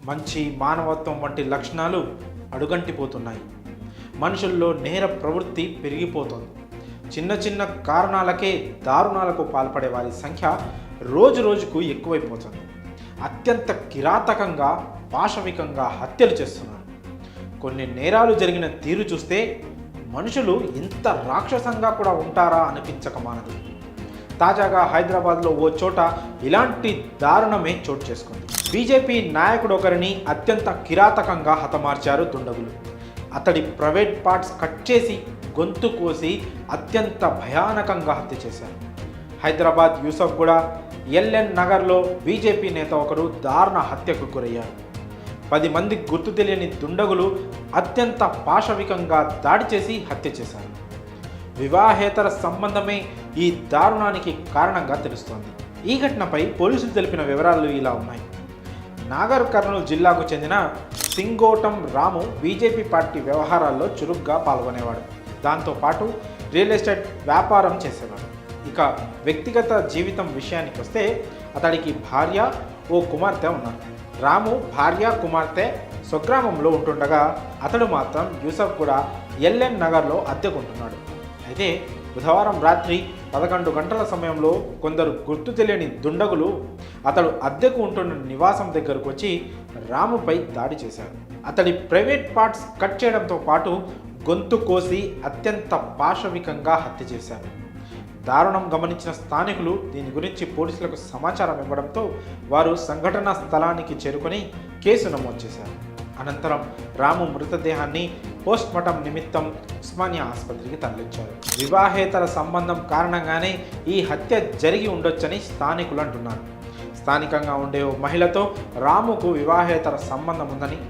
మంచి మానవత్వం వంటి లక్షణాలు అడుగంటిపోతున్నాయి. మనుషుల్లో నేర ప్రవృత్తి పెరిగిపోతోంది. చిన్న చిన్న కారణాలకే దారుణాలకు పాల్పడే వారి సంఖ్య రోజు రోజుకు ఎక్కువైపోతుంది. అత్యంత కిరాతకంగా పాశవికంగా హత్యలు చేస్తున్నారు. కొన్ని నేరాలు జరిగిన తీరు చూస్తే మనుషులు ఇంత రాక్షసంగా కూడా ఉంటారా అనిపించక మానదు. తాజాగా హైదరాబాద్లో ఓ చోట ఇలాంటి దారుణమే చోటు చేసుకుంది. బీజేపీ నాయకుడు ఒకరిని అత్యంత కిరాతకంగా హతమార్చారు దుండగులు. అతడి ప్రైవేట్ పార్ట్స్ కట్ చేసి గొంతు కోసి అత్యంత భయానకంగా హత్య చేశారు. హైదరాబాద్ యూసఫ్గూడ ఎల్ఎన్ నగర్లో బీజేపీ నేత ఒకరు దారుణ హత్యకు గురయ్యారు. 10 మంది గుర్తు తెలియని దుండగులు అత్యంత పాశవికంగా దాడి చేసి హత్య చేశారు. వివాహేతర సంబంధమే ఈ దారుణానికి కారణంగా తెలుస్తోంది. ఈ ఘటనపై పోలీసులు తెలిపిన వివరాలు ఇలా ఉన్నాయి. నాగర్ కర్నూలు జిల్లాకు చెందిన సింగోటం రాము బీజేపీ పార్టీ వ్యవహారాల్లో చురుగ్గా పాల్గొనేవాడు. దాంతోపాటు రియల్ ఎస్టేట్ వ్యాపారం చేసేవాడు. ఇక వ్యక్తిగత జీవితం విషయానికి వస్తే అతడికి భార్య, ఓ కుమార్తె ఉన్నారు. రాము భార్య కుమార్తె స్వగ్రామంలో ఉంటుండగా అతడు మాత్రం యూసఫ్గూడ ఎల్ఎన్ నగర్లో అద్దెకుంటున్నాడు. అయితే బుధవారం రాత్రి 11 గంటల సమయంలో కొందరు గుర్తు తెలియని దుండగులు అతడు అద్దెకు ఉంటున్న నివాసం దగ్గరకు వచ్చి రాముపై దాడి చేశారు. అతడి ప్రైవేట్ పార్ట్స్ కట్ చేయడంతో పాటు గొంతు కోసి అత్యంత పాశవికంగా హత్య చేశారు. దారుణం గమనించిన స్థానికులు దీని గురించి పోలీసులకు సమాచారం ఇవ్వడంతో వారు సంఘటనా స్థలానికి చేరుకొని కేసు నమోదు చేశారు. అనంతరం రాము మృతదేహాన్ని పోస్ట్మార్టం నిమిత్తం ఉస్మానియా ఆసుపత్రికి తరలించారు. వివాహేతర సంబంధం కారణంగానే ఈ హత్య జరిగి ఉండొచ్చని స్థానికులు అంటున్నారు. స్థానికంగా ఉండే ఓ మహిళతో రాముకు వివాహేతర సంబంధం ఉందని,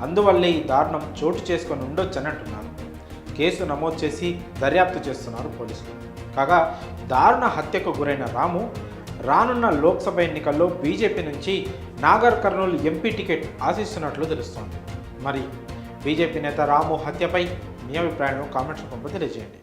అందువల్లే ఈ దారుణం చోటు చేసుకొని ఉండొచ్చని అంటున్నారు. కేసు నమోదు చేసి దర్యాప్తు చేస్తున్నారు పోలీసులు. కాగా దారుణ హత్యకు గురైన రాము రానున్న లోక్సభ ఎన్నికల్లో బీజేపీ నుంచి నాగర్ కర్నూలు ఎంపీ టికెట్ ఆశిస్తున్నట్లు తెలుస్తోంది. మరి బీజేపీ నేత రాము హత్యపై మీ అభిప్రాయాలను కామెంట్స్ రూపంలో తెలియజేయండి.